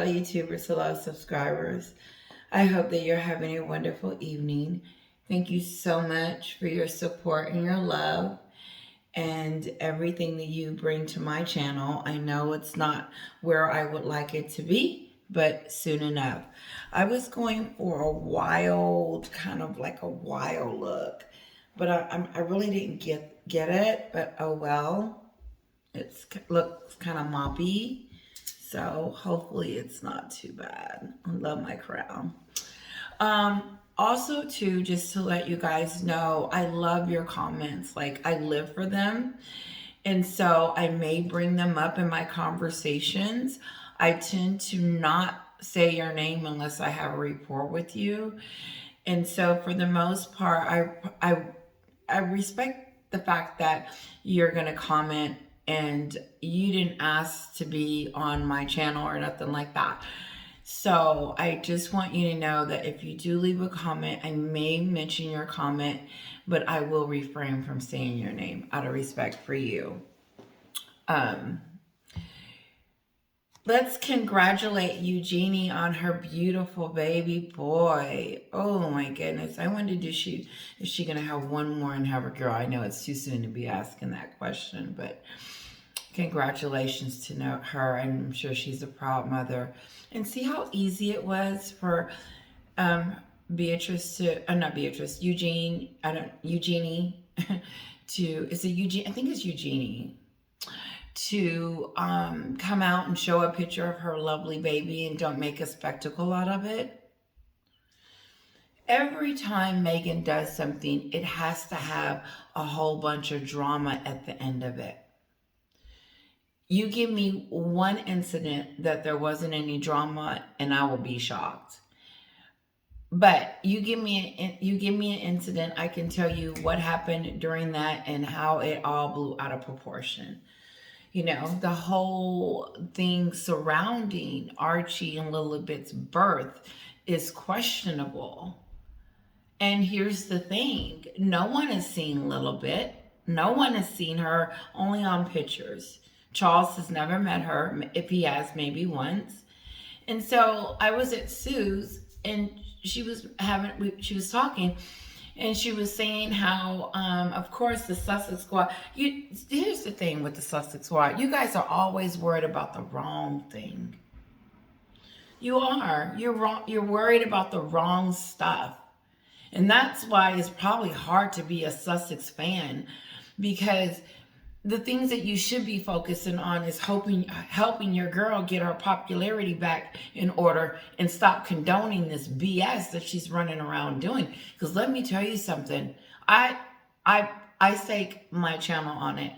Hello, YouTubers. Hello, subscribers. I hope that you're having a wonderful evening. Thank you so much for your support and your love and everything that you bring to my channel. I know it's not where I would like it to be, but soon enough. I was going for a wild, kind of like a wild look, but I really didn't get it, but oh well. It looks kind of moppy. So hopefully it's not too bad. I love my crown. Also too, just to let you guys know, I love your comments. Like, I live for them. And so I may bring them up in my conversations. I tend to not say your name unless I have a rapport with you. And so for the most part, I respect the fact that you're going to comment and you didn't ask to be on my channel or nothing like that. So I just want you to know that if you do leave a comment, I may mention your comment, but I will refrain from saying your name out of respect for you. Let's congratulate Eugenie on her beautiful baby boy. Oh my goodness. I wondered is she gonna have one more and have a girl? I know it's too soon to be asking that question, but congratulations to her. I'm sure she's a proud mother. And see how easy it was for Eugenie to, is it Eugene? I think it's Eugenie, to come out and show a picture of her lovely baby and don't make a spectacle out of it. Every time Meghan does something, it has to have a whole bunch of drama at the end of it. You give me one incident that there wasn't any drama and I will be shocked. But you give me an incident, I can tell you what happened during that and how it all blew out of proportion. You know, the whole thing surrounding Archie and Lilibet's birth is questionable. And here's the thing. No one has seen Lilibet. No one has seen her, only on pictures. Charles has never met her. If he has, maybe once. And so I was at Sue's and she was talking. And she was saying how, of course, the Sussex Squad. Here's the thing with the Sussex Squad. You guys are always worried about the wrong thing. You are. You're wrong. You're worried about the wrong stuff. And that's why it's probably hard to be a Sussex fan, because the things that you should be focusing on is helping your girl get her popularity back in order and stop condoning this BS that she's running around doing. Because let me tell you something, I stake my channel on it.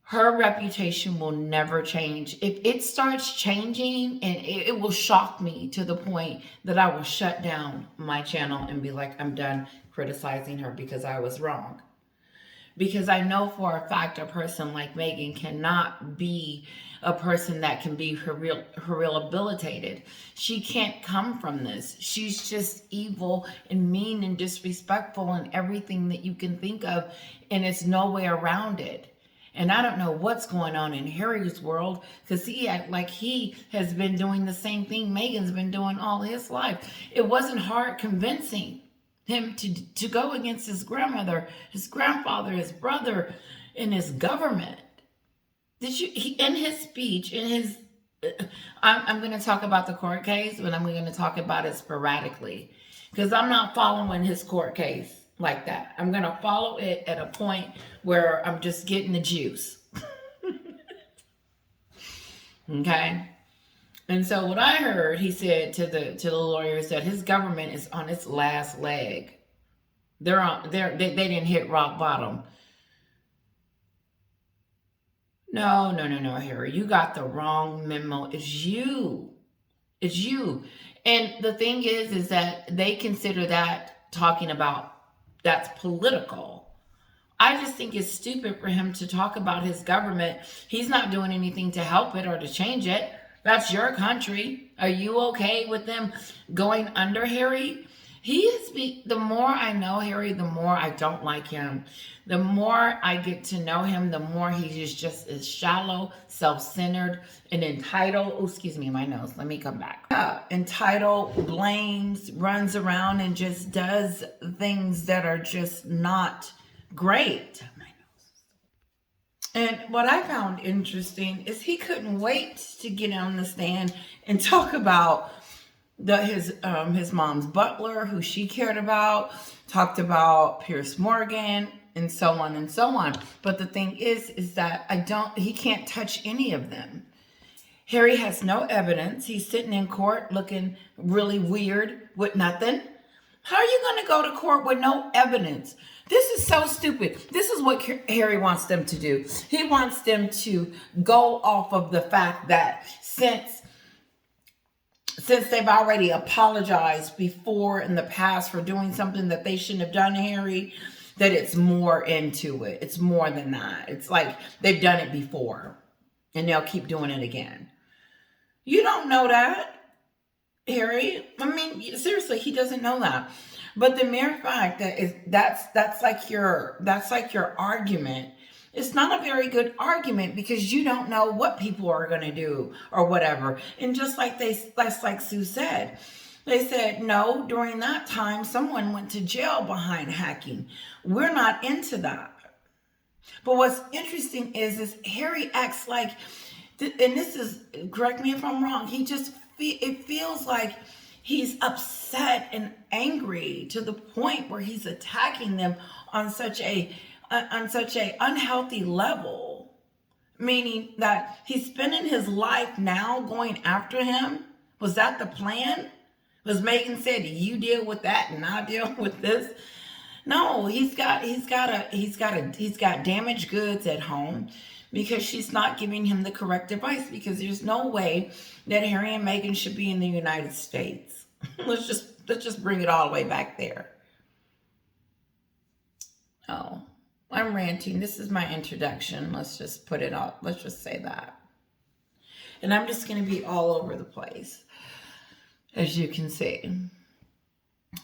Her reputation will never change. If it starts changing, and it will shock me to the point that I will shut down my channel and be like, I'm done criticizing her because I was wrong. Because I know for a fact a person like Meghan cannot be a person that can be rehabilitated. She can't come from this. She's just evil and mean and disrespectful and everything that you can think of, and it's no way around it. And I don't know what's going on in Harry's world, because he act like he has been doing the same thing Meghan's been doing all his life. It wasn't hard convincing him to go against his grandmother, his grandfather, his brother, and his government. In his speech, I'm going to talk about the court case, but I'm going to talk about it sporadically, because I'm not following his court case like that. I'm going to follow it at a point where I'm just getting the juice. Okay? And so what I heard, he said to the lawyers that his government is on its last leg. They didn't hit rock bottom. No, Harry, you got the wrong memo. It's you. And the thing is that they consider that talking about, that's political. I just think it's stupid for him to talk about his government. He's not doing anything to help it or to change it. That's your country. Are you okay with them going under, Harry? The more I know Harry, the more I don't like him. The more I get to know him, the more he is just as shallow, self-centered, and entitled. Oh, excuse me, my nose. Let me come back. Entitled, blames, runs around, and just does things that are just not great. And what I found interesting is he couldn't wait to get on the stand and talk about his mom's butler, who she cared about, talked about Pierce Morgan, and so on and so on. But the thing is that he can't touch any of them. Harry has no evidence. He's sitting in court looking really weird with nothing. How are you going to go to court with no evidence? This is so stupid. This is what Harry wants them to do. He wants them to go off of the fact that since they've already apologized before in the past for doing something that they shouldn't have done, Harry, that it's more into it. It's more than that. It's like they've done it before and they'll keep doing it again. You don't know that, Harry. I mean, seriously, he doesn't know that. But the mere fact that that's like your argument. It's not a very good argument because you don't know what people are going to do or whatever. And just like Sue said, they said, no, during that time, someone went to jail behind hacking. We're not into that. But what's interesting is Harry acts like, and this is, correct me if I'm wrong, it feels like he's upset and angry to the point where he's attacking them on such a unhealthy level, meaning that he's spending his life now going after him. Was that the plan? Was Meghan said, you deal with that and I'll deal with this? No, he's got damaged goods at home because she's not giving him the correct advice, because there's no way that Harry and Meghan should be in the United States. Let's just bring it all the way back there. Oh, I'm ranting. This is my introduction. Let's just put it up. Let's just say that. And I'm just going to be all over the place, as you can see.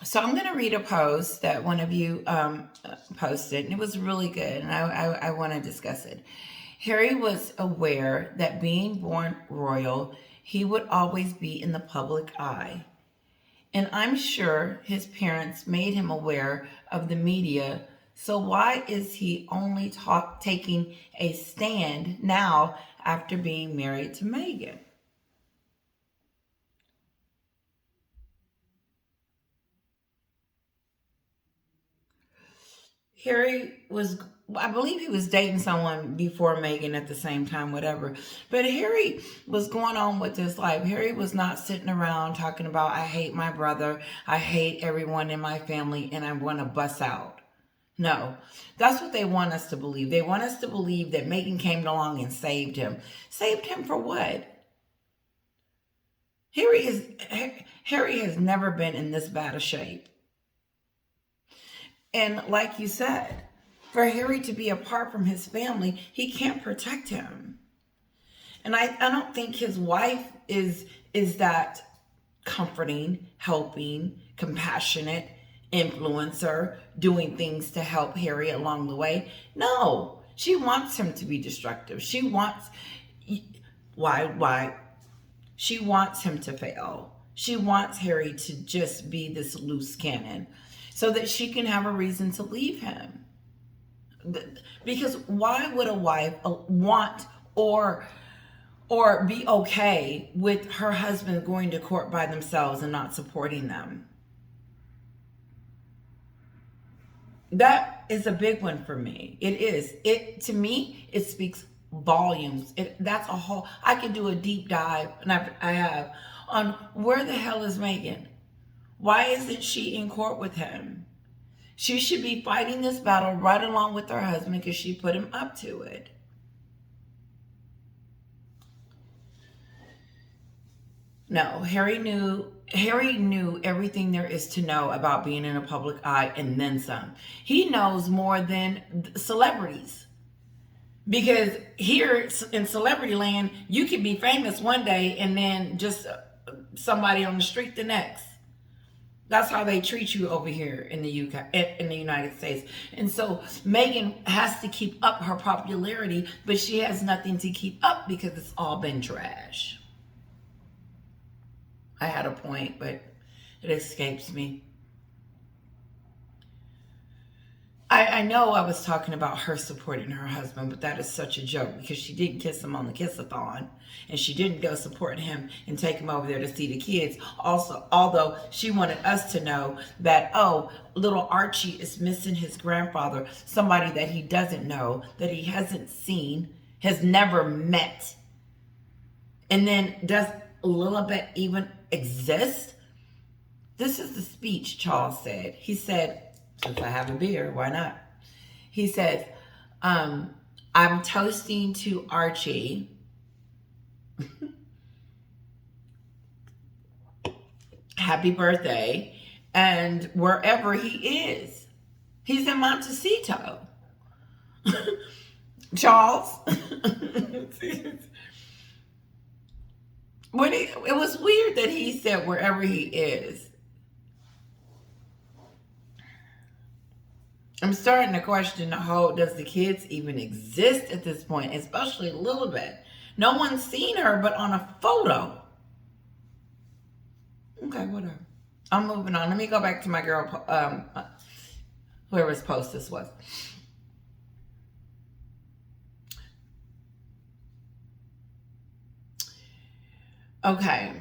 So I'm going to read a post that one of you posted, and it was really good, and I want to discuss it. Harry was aware that being born royal, he would always be in the public eye. And I'm sure his parents made him aware of the media. So why is he only taking a stand now after being married to Meghan? Harry I believe he was dating someone before Meghan at the same time, whatever. But Harry was going on with his life. Harry was not sitting around talking about, I hate my brother, I hate everyone in my family, and I want to bust out. No, that's what they want us to believe. They want us to believe that Meghan came along and saved him. Saved him for what? Harry has never been in this bad a shape. And like you said, for Harry to be apart from his family, he can't protect him. And I don't think his wife is that comforting, helping, compassionate influencer, doing things to help Harry along the way. No, she wants him to be destructive. Why? She wants him to fail. She wants Harry to just be this loose cannon so that she can have a reason to leave him. Because why would a wife want or be okay with her husband going to court by themselves and not supporting them? That is a big one for me. It is. To me, it speaks volumes. That's a whole. I could do a deep dive, and I have, on where the hell is Meghan? Why isn't she in court with him? She should be fighting this battle right along with her husband because she put him up to it. No, Harry knew everything there is to know about being in a public eye and then some. He knows more than celebrities. Because here in celebrity land, you can be famous one day and then just somebody on the street the next. That's how they treat you over here in the UK, in the United States. And so Meghan has to keep up her popularity, but she has nothing to keep up because it's all been trash. I had a point, but it escapes me. I know I was talking about her supporting her husband, but that is such a joke because she didn't kiss him on the kiss-a-thon, and she didn't go support him and take him over there to see the kids. Also, although she wanted us to know that, oh, little Archie is missing his grandfather, somebody that he doesn't know, that he hasn't seen, has never met. And then, does Lilibet even exist? This is the speech Charles said. He said, since I have a beer, why not? He says, I'm toasting to Archie. Happy birthday. And wherever he is, he's in Montecito. Charles. It was weird that he said wherever he is. I'm starting to question the whole, does the kids even exist at this point, especially Lilibet? No one's seen her but on a photo. Okay, whatever. I'm moving on. Let me go back to my girl, whoever's post this was. Okay.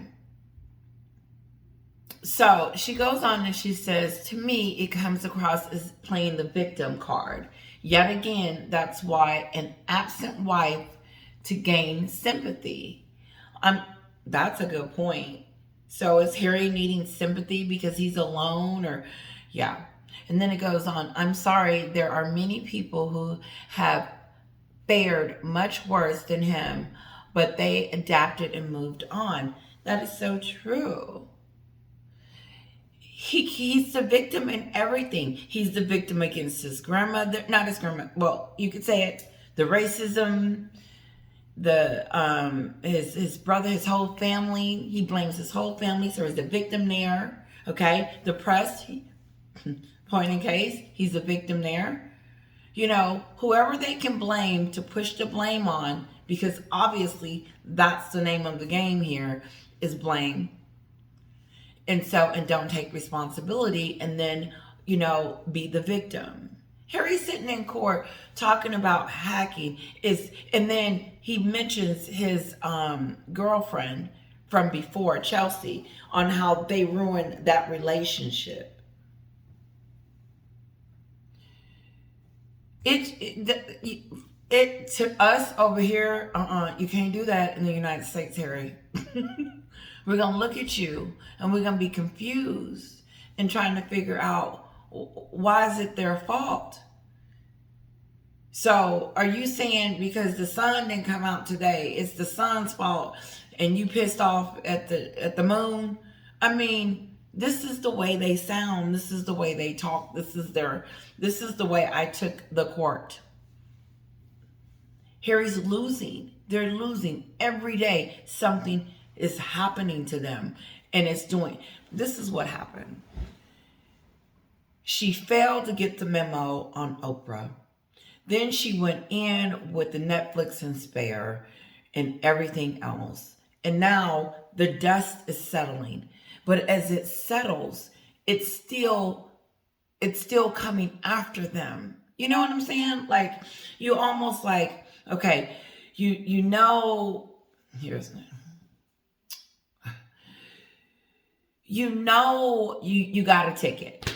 So she goes on and she says, to me, it comes across as playing the victim card. Yet again, that's why an absent wife to gain sympathy. That's a good point. So is Harry needing sympathy because he's alone, or yeah. And then it goes on, I'm sorry, there are many people who have fared much worse than him, but they adapted and moved on. That is so true. He's the victim in everything. He's the victim against his grandmother, not his grandmother. Well, you could say it. The racism, the his brother, his whole family. He blames his whole family, so he's the victim there. Okay, the press, point in case, he's the victim there. You know, whoever they can blame to push the blame on, because obviously that's the name of the game here, is blame. And don't take responsibility, and then, you know, be the victim. Harry's sitting in court talking about hacking, and then he mentions his girlfriend from before, Chelsea, on how they ruined that relationship. It to us over here, you can't do that in the United States, Harry. We're going to look at you and we're going to be confused and trying to figure out, why is it their fault? So are you saying because the sun didn't come out today, it's the sun's fault, and you pissed off at the moon? I mean, this is the way they sound. This is the way they talk. This is the way I took the court. Harry's losing. They're losing every day. Something is happening to them, and this is what happened. She failed to get the memo on Oprah. Then she went in with the Netflix and Spare and everything else. And now the dust is settling. But as it settles, it's still coming after them. You know what I'm saying? Like, you almost like, okay, you know, you got a ticket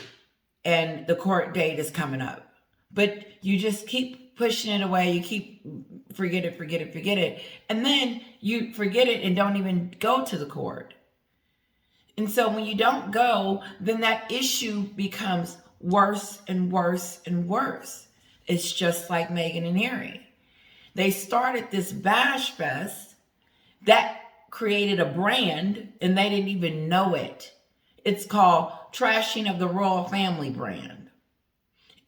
and the court date is coming up, but you just keep pushing it away. You keep forget it. And then you forget it and don't even go to the court. And so when you don't go, then that issue becomes worse and worse and worse. It's just like Meghan and Harry. They started this bash fest that created a brand, and they didn't even know it. It's called trashing of the royal family brand,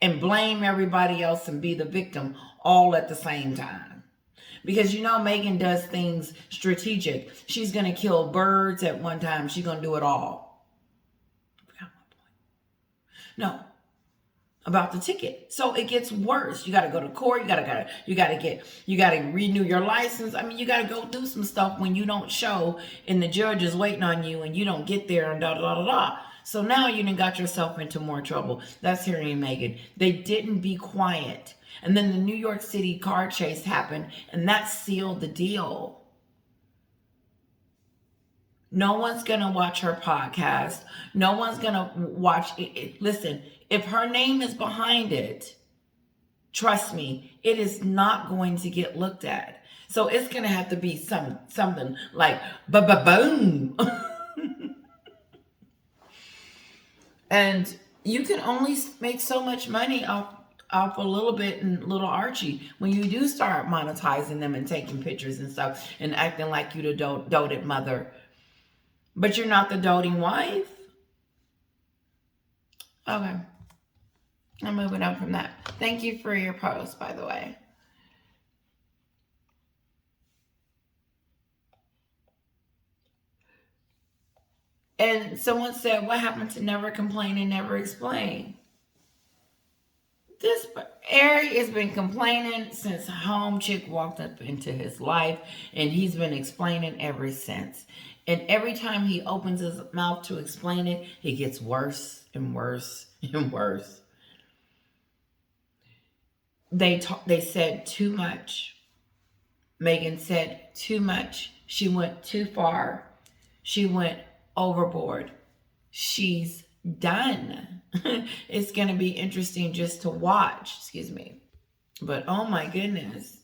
and blame everybody else and be the victim all at the same time. Because you know Meghan does things strategic. She's going to kill birds at one time. She's going to do it all. I forgot my No, about the ticket. So it gets worse. You got to go to court. You got to renew your license. I mean, you got to go do some stuff when you don't show and the judge is waiting on you and you don't get there and da da da da. So now you done got yourself into more trouble. That's Harry and Meghan. They didn't be quiet. And then the New York City car chase happened and that sealed the deal. No one's going to watch her podcast. No one's going to watch it. Listen, if her name is behind it, trust me, it is not going to get looked at. So it's going to have to be something like ba-ba-boom. And you can only make so much money off a little bit in little Archie when you do start monetizing them and taking pictures and stuff and acting like you the doted mother. But you're not the doting wife. Okay. I'm moving on from that. Thank you for your post, by the way. And someone said, what happened to never complain and never explain? This Harry has been complaining since Home Chick walked up into his life, and he's been explaining ever since. And every time he opens his mouth to explain it, it gets worse and worse and worse. They said too much. Meghan said too much. She went too far. She went overboard. She's done. It's going to be interesting just to watch. Excuse me. But oh my goodness.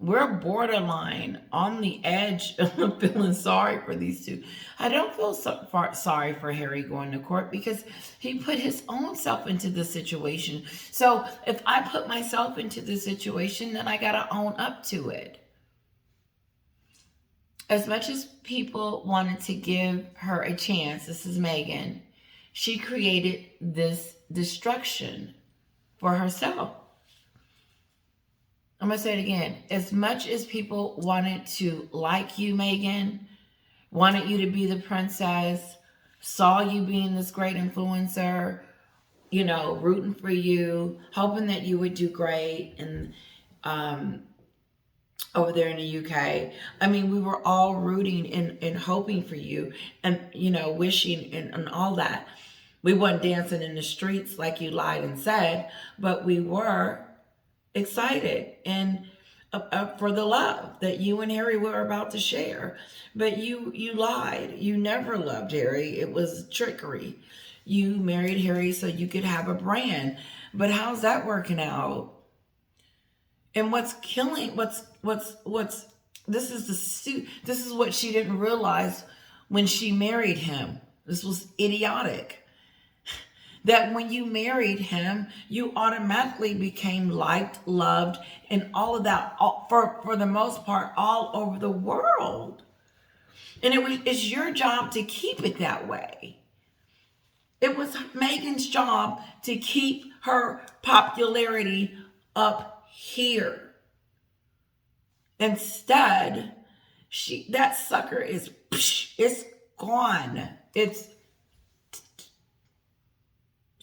We're borderline on the edge of feeling sorry for these two. I don't feel sorry for Harry going to court because he put his own self into the situation. So if I put myself into the situation, then I got to own up to it. As much as people wanted to give her a chance, this is Meghan, she created this destruction for herself. I'm going to say it again. As much as people wanted to like you, Meghan, wanted you to be the princess, saw you being this great influencer, you know, rooting for you, hoping that you would do great, and over there in the UK. I mean, we were all rooting and hoping for you and, you know, wishing and all that. We weren't dancing in the streets like you lied and said, but we were excited and for the love that you and Harry were about to share. But you lied. You never loved Harry. It was trickery. You married Harry so you could have a brand. But how's that working out? And what's killing, this is what she didn't realize when she married him. This was idiotic. That when you married him, you automatically became liked, loved, and all of that, for the most part, all over the world. And it's your job to keep it that way. It was Meghan's job to keep her popularity up here. Instead, that sucker it's gone. It's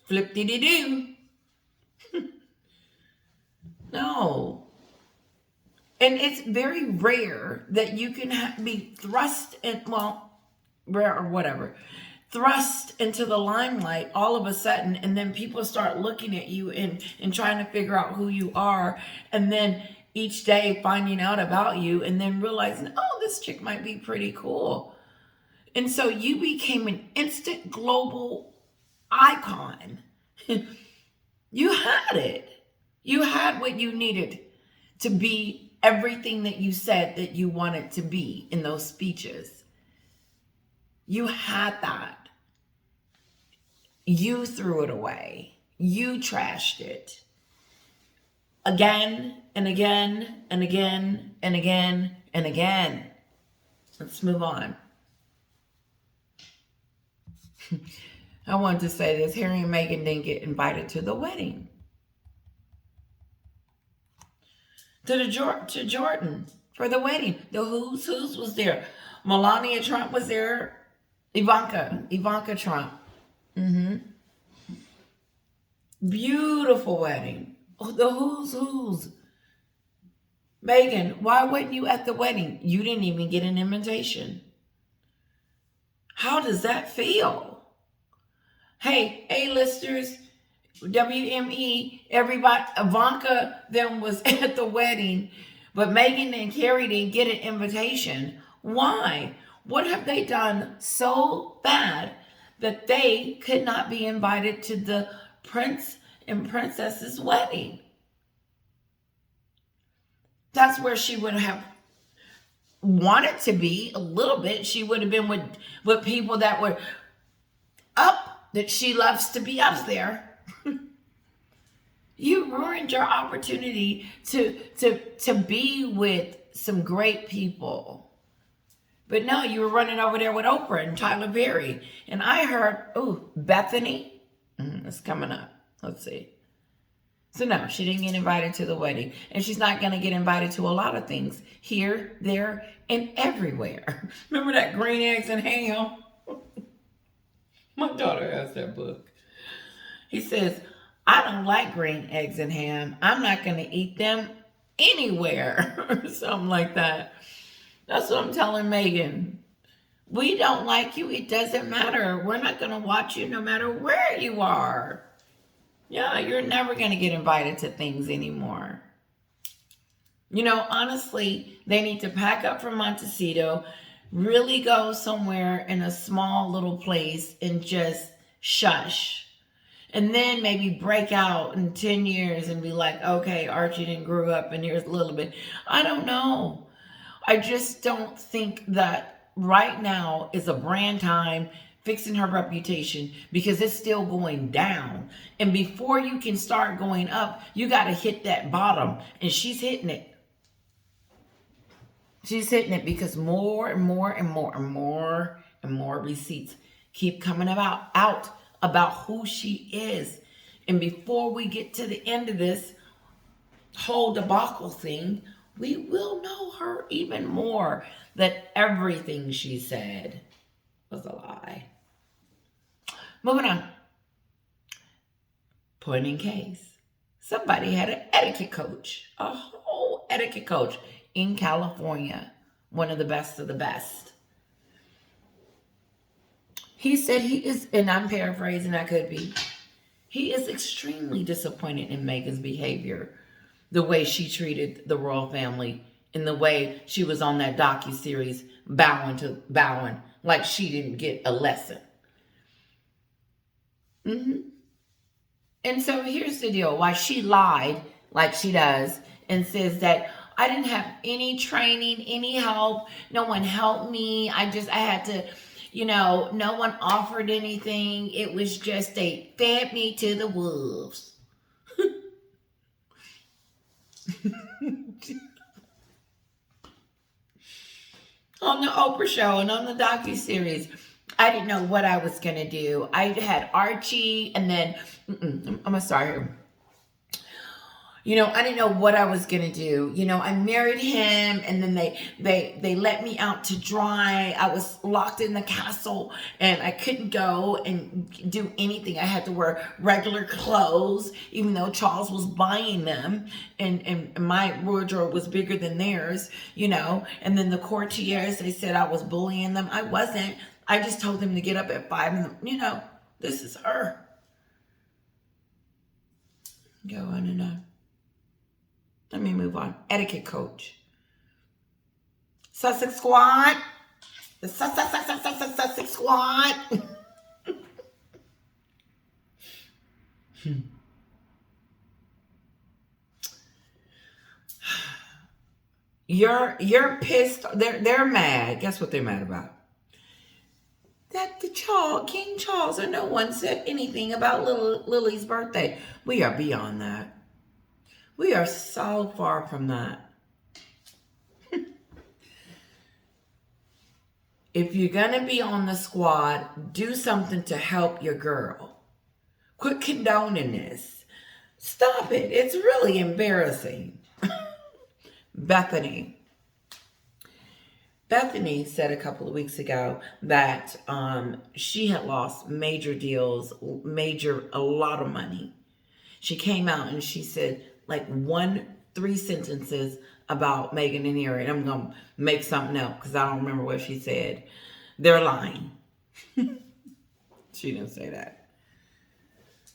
flip-de-de-doo. No. And it's very rare that you can be thrust in, rare or whatever, thrust into the limelight all of a sudden, and then people start looking at you and trying to figure out who you are, and then each day finding out about you, and then realizing, oh, this chick might be pretty cool. And so you became an instant global icon. You had it. You had what you needed to be everything that you said that you wanted to be in those speeches. You had that. You threw it away. You trashed it. Again and again and again and again and again. Let's move on. I wanted to say this. Harry and Meghan didn't get invited to the wedding. To Jordan for the wedding. The who's was there. Melania Trump was there. Ivanka Trump. Beautiful wedding. Oh, the who's. Meghan, why wasn't you at the wedding? You didn't even get an invitation. How does that feel? Hey, A-listers, WME, everybody, Ivanka them was at the wedding, but Meghan and Harry didn't get an invitation. Why? What have they done so bad that they could not be invited to the prince and princess's wedding? That's where she would have wanted to be a little bit. She would have been with people that were up, that she loves to be up there. You ruined your opportunity to be with some great people. But no, you were running over there with Oprah and Tyler Perry. And I heard, oh, Bethany. It's coming up. Let's see. So no, she didn't get invited to the wedding. And she's not going to get invited to a lot of things. Here, there, and everywhere. Remember that green eggs and ham? My daughter has that book. He says, I don't like green eggs and ham. I'm not going to eat them anywhere. Or something like that. That's what I'm telling Meghan. We don't like you. It doesn't matter. We're not going to watch you no matter where you are. Yeah, you're never going to get invited to things anymore. You know, honestly, they need to pack up from Montecito, really go somewhere in a small little place and just shush. And then maybe break out in 10 years and be like, okay, Archie didn't grow up and here's a little bit. I don't know. I just don't think that right now is a brand time fixing her reputation, because it's still going down. And before you can start going up, you got to hit that bottom. And she's hitting it. She's hitting it because more and more and more and more and more receipts keep coming out about who she is. And before we get to the end of this whole debacle thing, we will know her even more, that everything she said was a lie. Moving on. Point in case. Somebody had an etiquette coach, a whole etiquette coach in California. One of the best of the best. He said he is, and I'm paraphrasing, I could be, he is extremely disappointed in Meghan's behavior. The way she treated the royal family, and the way she was on that docuseries bowing like she didn't get a lesson. And so here's the deal. Why she lied like she does and says that I didn't have any training, any help. No one helped me. I had to, no one offered anything. It was just they fed me to the wolves. On the Oprah show and on the docuseries, I didn't know what I was going to do. I had Archie, and then, I'm going to start here. I didn't know what I was going to do. I married him, and then they let me out to dry. I was locked in the castle, and I couldn't go and do anything. I had to wear regular clothes, even though Charles was buying them, and my wardrobe was bigger than theirs, And then the courtiers, they said I was bullying them. I wasn't. I just told them to get up at 5 and, this is her. Go on and on. Let me move on. Etiquette coach. Sussex squad. The Sussex squad. You're pissed. They're mad. Guess what they're mad about? That King Charles, or no one said anything about Lily's birthday. We are beyond that. We are so far from that. If you're going to be on the squad, do something to help your girl. Quit condoning this. Stop it. It's really embarrassing. Bethany said a couple of weeks ago that she had lost major deals, a lot of money She came out and she said like 3 sentences about Meghan and Harry. And I'm going to make something up because I don't remember what she said. They're lying. She didn't say that.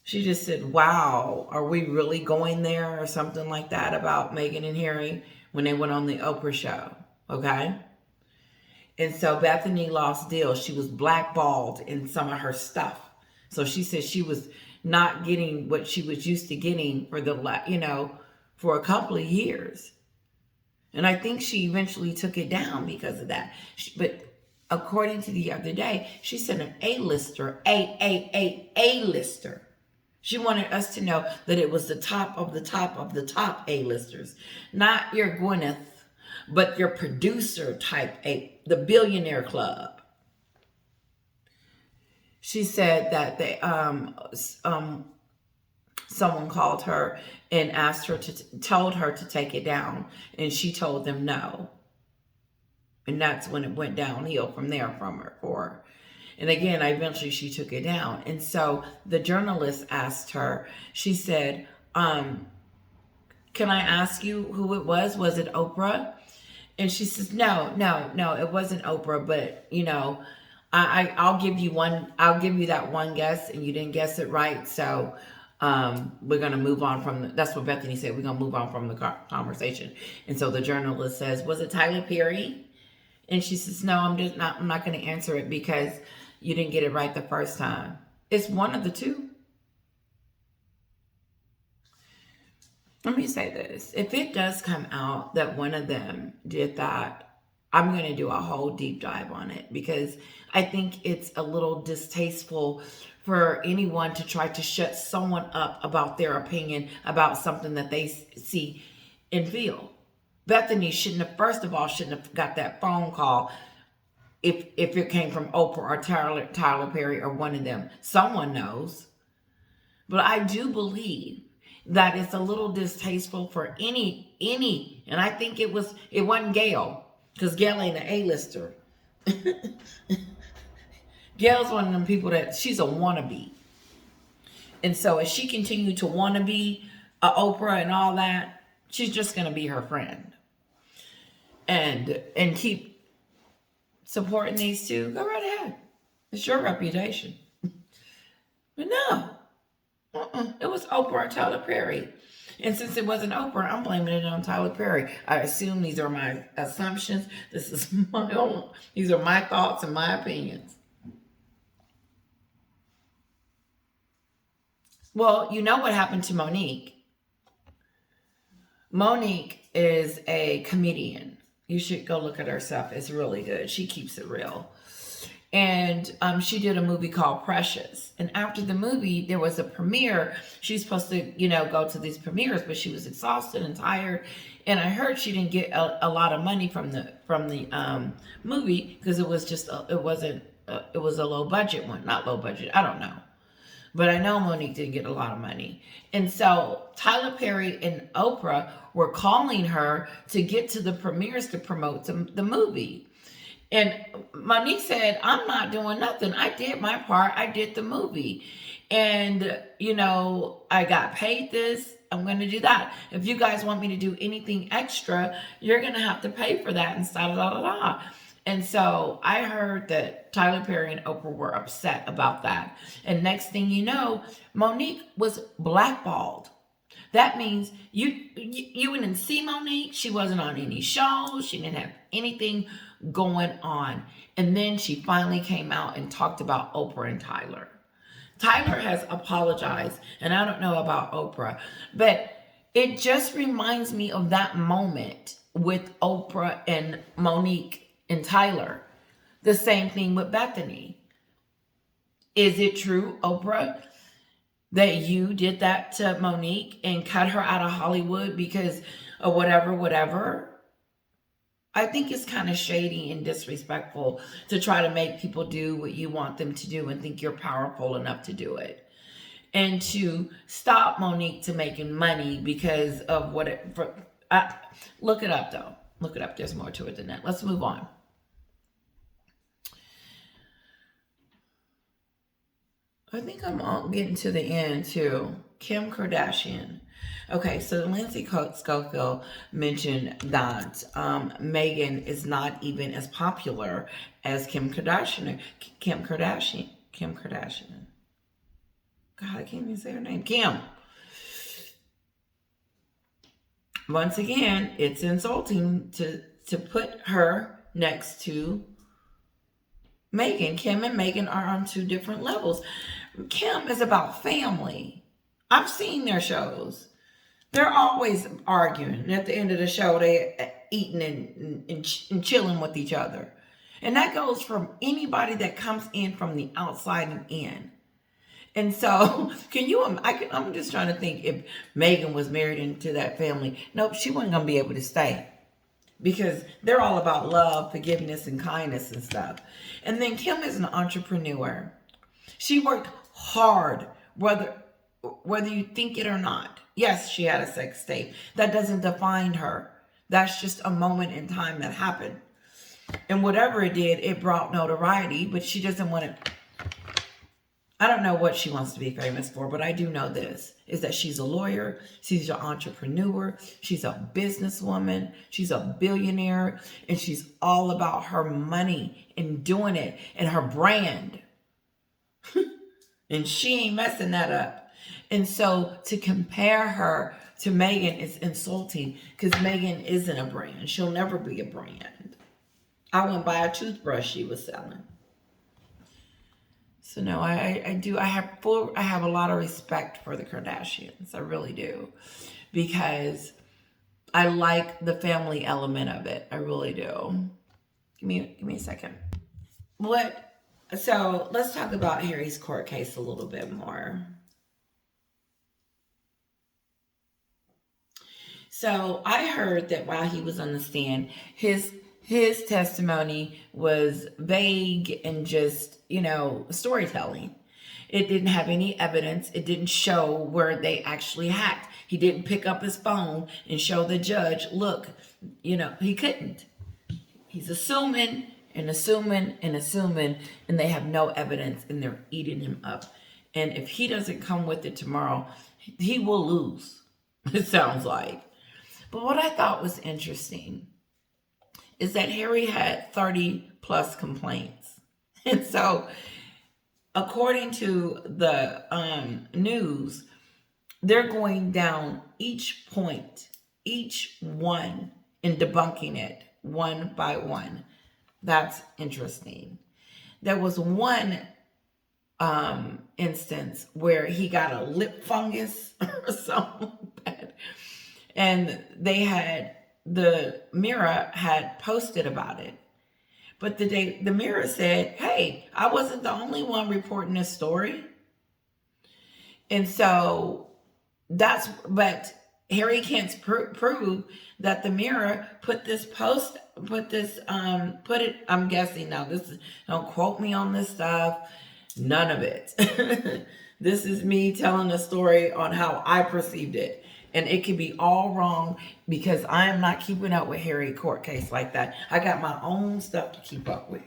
She just said, wow, are we really going there, or something like that, about Meghan and Harry when they went on the Oprah show. Okay? And so Bethany lost deals. She was blackballed in some of her stuff. So she said she was not getting what she was used to getting for a couple of years. And I think she eventually took it down because of that. But according to the other day, she said an A-lister, A-lister. She wanted us to know that it was the top of the top of the top A-listers. Not your Gwyneth, but your producer type the billionaire club. She said that someone called her and asked her told her to take it down, and she told them no. And that's when it went downhill from there for her. And again, eventually she took it down. And so the journalist asked her, she said, can I ask you who it was? Was it Oprah? And she says, no, it wasn't Oprah, but I'll give you that one guess, and you didn't guess it right. So we're going to move on that's what Bethany said. We're going to move on from the conversation. And so the journalist says, was it Tyler Perry? And she says, no, I'm not going to answer it because you didn't get it right the first time. It's one of the two. Let me say this. If it does come out that one of them did that, I'm going to do a whole deep dive on it, because I think it's a little distasteful for anyone to try to shut someone up about their opinion about something that they see and feel. Bethany shouldn't have got that phone call if it came from Oprah or Tyler Perry or one of them. Someone knows. But I do believe that it's a little distasteful for any, and I think it wasn't Gail, because Gail ain't an A-lister. Gail's one of them people that she's a wannabe. And so as she continued to wannabe Oprah and all that, she's just going to be her friend. And keep supporting these two, go right ahead. It's your reputation. But no. It was Oprah or Tyler Perry. And since it wasn't Oprah, I'm blaming it on Tyler Perry. I assume these are my assumptions. These are my thoughts and my opinions. Well, you know what happened to Monique. Monique is a comedian. You should go look at her stuff. It's really good. She keeps it real. And she did a movie called Precious. And after the movie, there was a premiere. She's supposed to, go to these premieres, but she was exhausted and tired. And I heard she didn't get a lot of money from the movie, because it was a low budget one. Not low budget, I don't know. But I know Monique didn't get a lot of money. And so Tyler Perry and Oprah were calling her to get to the premieres to promote the movie. And Monique said, I'm not doing nothing. I did my part. I did the movie. And, I got paid this. I'm going to do that. If you guys want me to do anything extra, you're going to have to pay for that, and da-da-da-da-da. And so I heard that Tyler Perry and Oprah were upset about that. And next thing you know, Monique was blackballed. That means you didn't see Monique. She wasn't on any shows. She didn't have anything going on. And then she finally came out and talked about Oprah and Tyler. Tyler has apologized, and I don't know about Oprah, but it just reminds me of that moment with Oprah and Monique and Tyler. The same thing with Bethany. Is it true, Oprah, that you did that to Monique and cut her out of Hollywood because of whatever? I think it's kind of shady and disrespectful to try to make people do what you want them to do and think you're powerful enough to do it. And to stop Monique to making money because of look it up though. Look it up. There's more to it than that. Let's move on. I think I'm getting to the end too. Kim Kardashian. Okay, so Lindsay Schofield mentioned that Meghan is not even as popular as Kim Kardashian. Kim Kardashian. Kim Kardashian. God, I can't even say her name. Kim. Once again, it's insulting to put her next to Meghan. Kim and Meghan are on two different levels. Kim is about family. I've seen their shows. They're always arguing. And at the end of the show, they eating and chilling with each other. And that goes from anybody that comes in from the outside and in. And so, I'm just trying to think if Meghan was married into that family. Nope, she wasn't going to be able to stay. Because they're all about love, forgiveness, and kindness and stuff. And then Kim is an entrepreneur. She worked hard, whether you think it or not. Yes, she had a sex tape. That doesn't define her. That's just a moment in time that happened. And whatever it did, it brought notoriety, but she doesn't want to. I don't know what she wants to be famous for, but I do know this, is that she's a lawyer, she's an entrepreneur, she's a businesswoman, she's a billionaire, and she's all about her money and doing it and her brand. And she ain't messing that up. And so to compare her to Meghan is insulting because Meghan isn't a brand. She'll never be a brand. I went by a toothbrush she was selling. So no, I have a lot of respect for the Kardashians. I really do. Because I like the family element of it. I really do. Give me a second. So let's talk about Harry's court case a little bit more. So I heard that while he was on the stand, his testimony was vague and just, storytelling. It didn't have any evidence. It didn't show where they actually hacked. He didn't pick up his phone and show the judge, look, he couldn't. He's assuming, and they have no evidence, and they're eating him up. And if he doesn't come with it tomorrow, he will lose, it sounds like. But what I thought was interesting is that Harry had 30 plus complaints. And so, according to the news, they're going down each point, each one, and debunking it one by one. That's interesting. There was one instance where he got a lip fungus or something bad. And the Mirror had posted about it. But the Mirror said, hey, I wasn't the only one reporting this story. And so but Harry can't prove that the Mirror put it, I'm guessing now, don't quote me on this stuff, none of it. This is me telling a story on how I perceived it. And it could be all wrong because I am not keeping up with Harry court case like that. I got my own stuff to keep up with.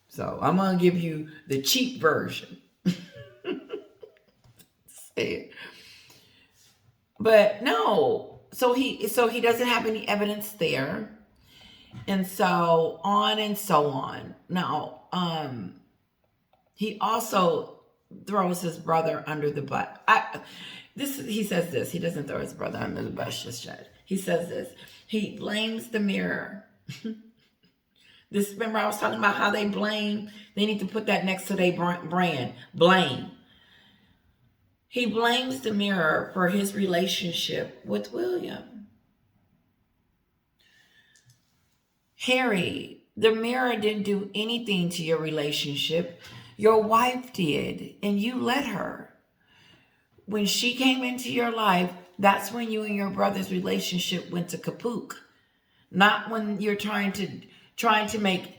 So I'm going to give you the cheap version. But no, so he doesn't have any evidence there. And so on and so on. Now, he also throws his brother under the bus. He says this. He doesn't throw his brother under the bus just yet. He says this. He blames the Mirror. Remember I was talking about how they blame. They need to put that next to their brand. Blame. He blames the Mirror for his relationship with William. Harry, the Mirror didn't do anything to your relationship. Your wife did, and you let her. When she came into your life, that's when you and your brother's relationship went to kaput. Not when you're trying to make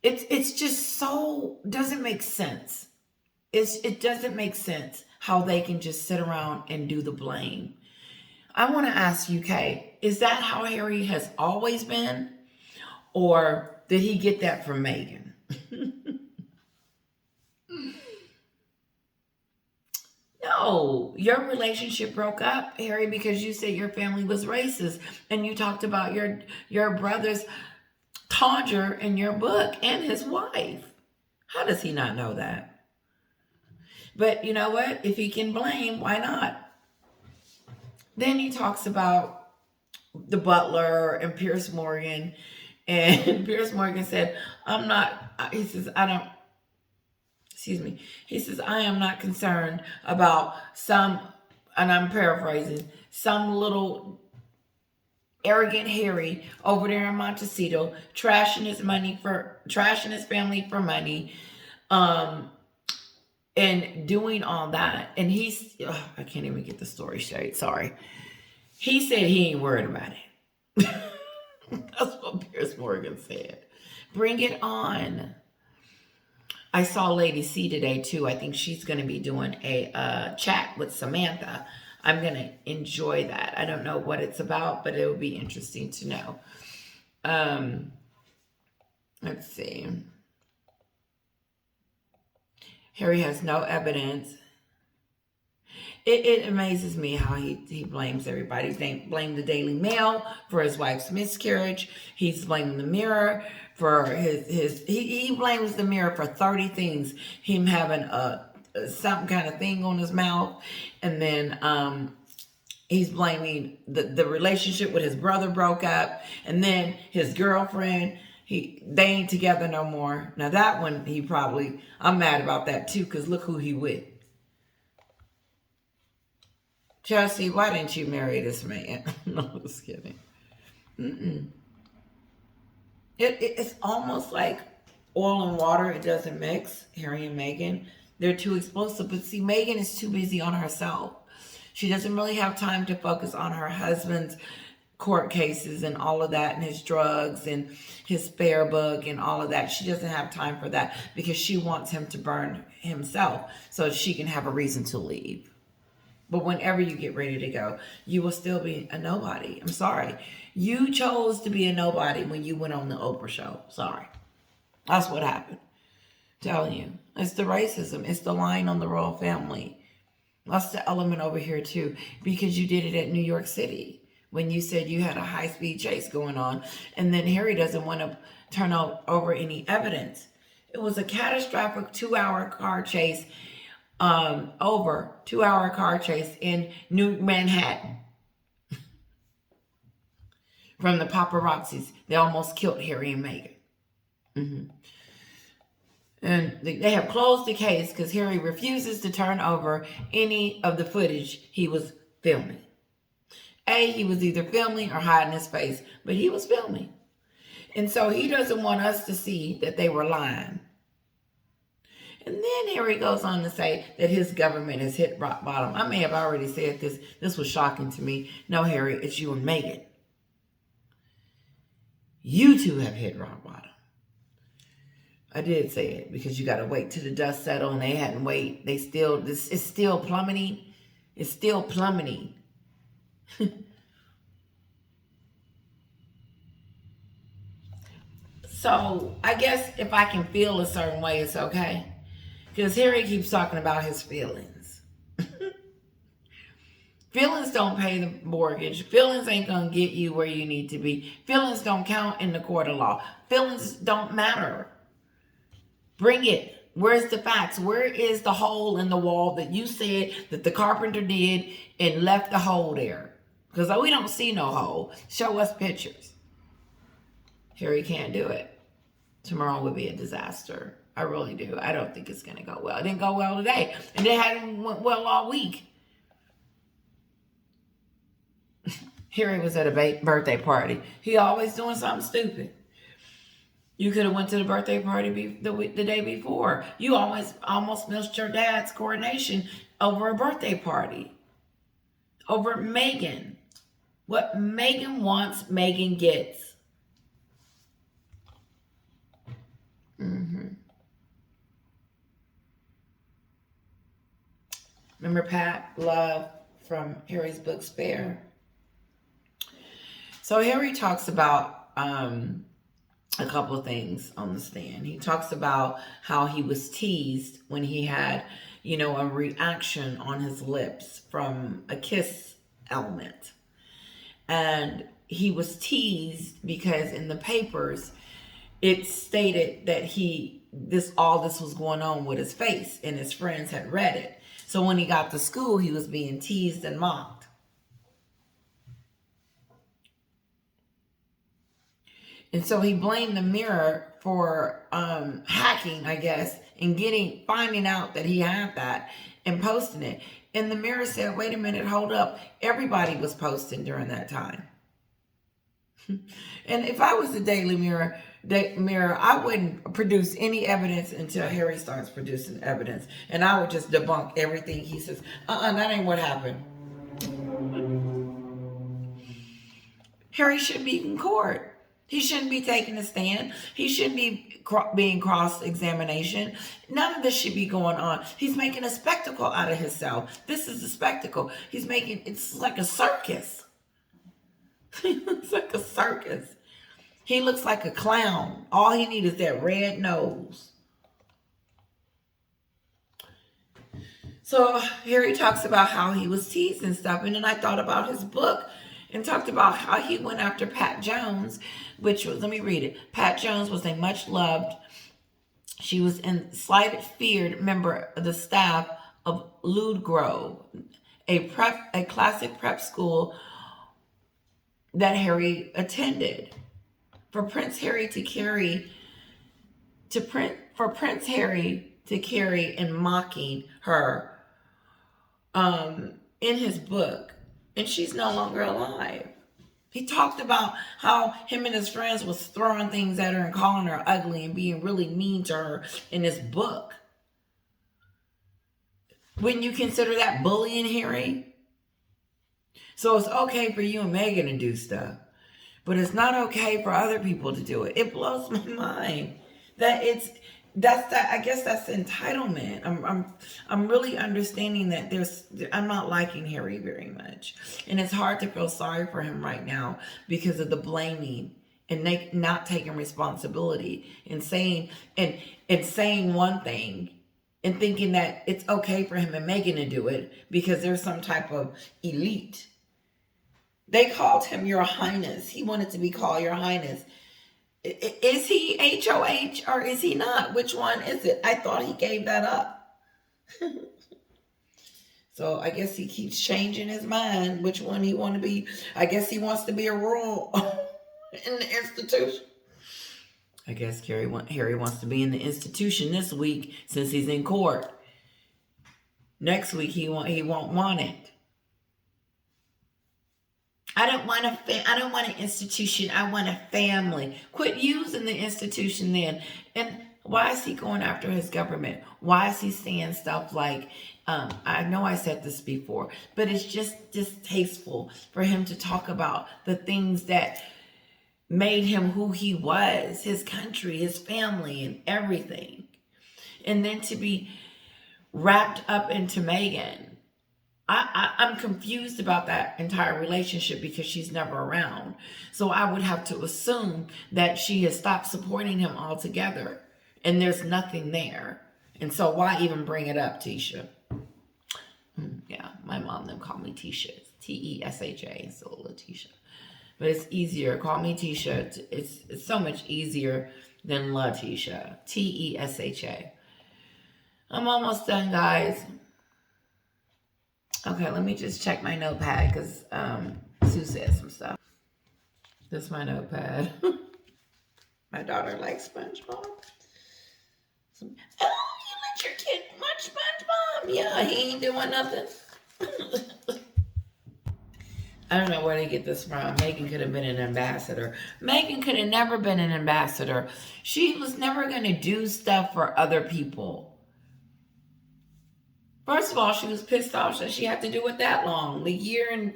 it's just so doesn't make sense. It doesn't make sense how they can just sit around and do the blame. I want to ask you, Kay, is that how Harry has always been? Or did he get that from Meghan? No, your relationship broke up, Harry, because you said your family was racist, and you talked about your brother's todger in your book and his wife. How does he not know that? But you know what? If he can blame, why not? Then he talks about the butler and Pierce Morgan, and Pierce Morgan said, "I'm not." He says, "I don't." Excuse me. He says, "I am not concerned about some," and I'm paraphrasing, "some little arrogant Harry over there in Montecito trashing his family for money, and doing all that." And I can't even get the story straight. Sorry. He said he ain't worried about it. That's what Pierce Morgan said. Bring it on. I saw Lady C today too. I think she's going to be doing a chat with Samantha. I'm going to enjoy that. I don't know what it's about, but it will be interesting to know. Let's see. Harry has no evidence. It amazes me how he blames everybody. He blamed the Daily Mail for his wife's miscarriage. He's blaming the Mirror for he blames the Mirror for 30 things. Him having some kind of thing on his mouth, and then he's blaming the relationship with his brother broke up, and then his girlfriend. They ain't together no more. Now that one I'm mad about that too, because look who he with. Chelsea, why didn't you marry this man? No, just kidding. It's almost like oil and water. It doesn't mix. Harry and Meghan, they're too explosive. But see, Meghan is too busy on herself. She doesn't really have time to focus on her husband's court cases and all of that, and his drugs and his spare book and all of that. She doesn't have time for that because she wants him to burn himself so she can have a reason to leave. But whenever you get ready to go, you will still be a nobody. I'm sorry. You chose to be a nobody when you went on the Oprah show. Sorry. That's what happened. I'm telling you. It's the racism. It's the lying on the royal family. That's the element over here too. Because you did it at New York City when you said you had a high-speed chase going on. And then Harry doesn't want to turn over any evidence. It was a catastrophic 2-hour car chase. Over 2-hour car chase in New Manhattan from the paparazzis. They almost killed Harry and Meghan. And they have closed the case because Harry refuses to turn over any of the footage he was filming. He was either filming or hiding his face, but he was filming. And so he doesn't want us to see that they were lying. And then Harry goes on to say that his government has hit rock bottom. I may have already said this. This was shocking to me. No, Harry, it's you and Meghan. You two have hit rock bottom. I did say it because you got to wait till the dust settle, and they hadn't wait. It's still plummeting. It's still plummeting. So I guess if I can feel a certain way, it's okay. Because Harry keeps talking about his feelings. Feelings don't pay the mortgage. Feelings ain't going to get you where you need to be. Feelings don't count in the court of law. Feelings don't matter. Bring it. Where's the facts? Where is the hole in the wall that you said that the carpenter did and left the hole there? Because we don't see no hole. Show us pictures. Harry can't do it. Tomorrow would be a disaster. I really do. I don't think it's going to go well. It didn't go well today. And it hadn't went well all week. Harry was at a birthday party. He always doing something stupid. You could have went to the birthday party the day before. You almost missed your dad's coronation over a birthday party. Over Meghan. What Meghan wants, Meghan gets. Remember Pat Love from Harry's book Spare? So Harry talks about a couple of things on the stand. He talks about how he was teased when he had, a reaction on his lips from a kiss element. And he was teased because in the papers, it stated that all this was going on with his face, and his friends had read it. So when he got to school, he was being teased and mocked. And so he blamed the Mirror for hacking, I guess, and finding out that he had that and posting it. And the Mirror said, wait a minute, hold up. Everybody was posting during that time. And if I was the Daily Mirror, I wouldn't produce any evidence until Harry starts producing evidence. And I would just debunk everything he says. That ain't what happened. Harry should be in court. He shouldn't be taking a stand. He shouldn't be being cross-examination. None of this should be going on. He's making a spectacle out of himself. This is a spectacle. It's like a circus. It's like a circus. He looks like a clown. All he needs is that red nose. So Harry talks about how he was teased and stuff. And then I thought about his book and talked about how he went after Pat Jones, which was, let me read it. Pat Jones was a much loved, she was a slighted, feared member of the staff of Ludgrove, a classic prep school that Harry attended. For Prince Harry to carry and mocking her in his book, and she's no longer alive. He talked about how him and his friends was throwing things at her and calling her ugly and being really mean to her in his book. Wouldn't you consider that bullying, Harry? So it's okay for you and Meghan to do stuff, but it's not okay for other people to do it. It blows my mind that I guess that's entitlement. I'm really understanding that I'm not liking Harry very much. And it's hard to feel sorry for him right now because of the blaming and not taking responsibility and saying one thing and thinking that it's okay for him and Meghan to do it because there's some type of elite. They called him Your Highness. He wanted to be called Your Highness. Is he HOH or is he not? Which one is it? I thought he gave that up. So I guess he keeps changing his mind which one he want to be. I guess he wants to be a royal in the institution. I guess Harry wants to be in the institution this week since he's in court. Next week he won't want it. I don't want an institution. I want a family. Quit using the institution then. And why is he going after his government? Why is he saying stuff like, I know I said this before, but it's just distasteful for him to talk about the things that made him who he was, his country, his family, and everything. And then to be wrapped up into Meghan. I'm confused about that entire relationship because she's never around. So I would have to assume that she has stopped supporting him altogether and there's nothing there. And so why even bring it up, Tisha? Yeah, my mom them call me Tisha. It's T-E-S-H-A, so Letitia. But it's easier. Call me Tisha. It's so much easier than Letitia. T-E-S-H-A. I'm almost done, guys. Okay, let me just check my notepad because Sue said some stuff. This is my notepad. My daughter likes SpongeBob. Oh, you let your kid watch SpongeBob? Yeah, he ain't doing nothing. I don't know where they get this from. Meghan could have been an ambassador. Meghan could have never been an ambassador. She was never going to do stuff for other people. First of all, she was pissed off that she had to do it that long. The year and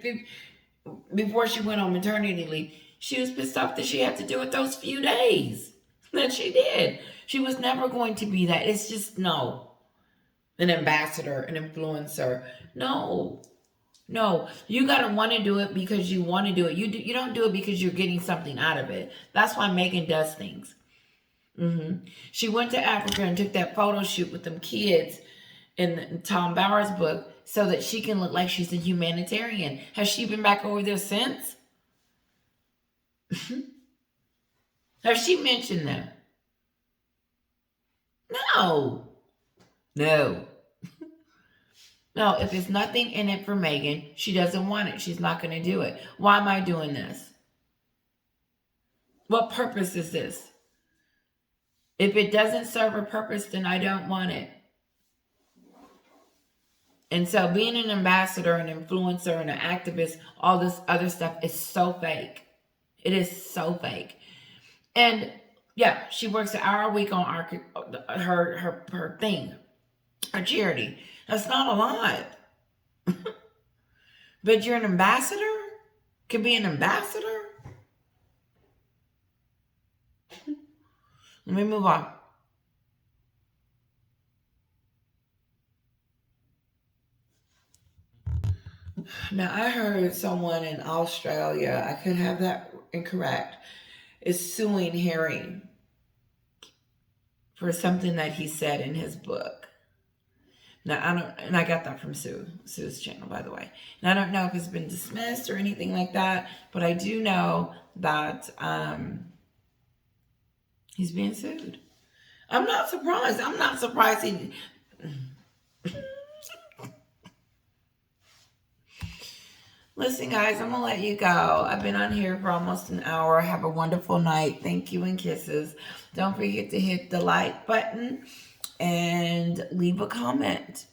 before she went on maternity leave, she was pissed off that she had to do it those few days that she did. She was never going to be that. It's just, no. An ambassador, an influencer. No. No, you gotta want to do it because you want to do it. You don't do it because you're getting something out of it. That's why Meghan does things. She went to Africa and took that photo shoot with them kids in Tom Bower's book so that she can look like she's a humanitarian. Has she been back over there since? Has she mentioned that? No. No. No, if there's nothing in it for Meghan, she doesn't want it. She's not going to do it. Why am I doing this? What purpose is this? If it doesn't serve a purpose, then I don't want it. And so being an ambassador, an influencer, and an activist, all this other stuff is so fake. It is so fake. And yeah, she works an hour a week on her thing, her charity. That's not a lot. But you're an ambassador? Can be an ambassador? Let me move on. Now, I heard someone in Australia, I could have that incorrect, is suing Harry for something that he said in his book. Now, I got that from Sue's channel, by the way. And I don't know if it's been dismissed or anything like that, but I do know that he's being sued. I'm not surprised. I'm not surprised he... Listen, guys, I'm going to let you go. I've been on here for almost an hour. Have a wonderful night. Thank you and kisses. Don't forget to hit the like button and leave a comment.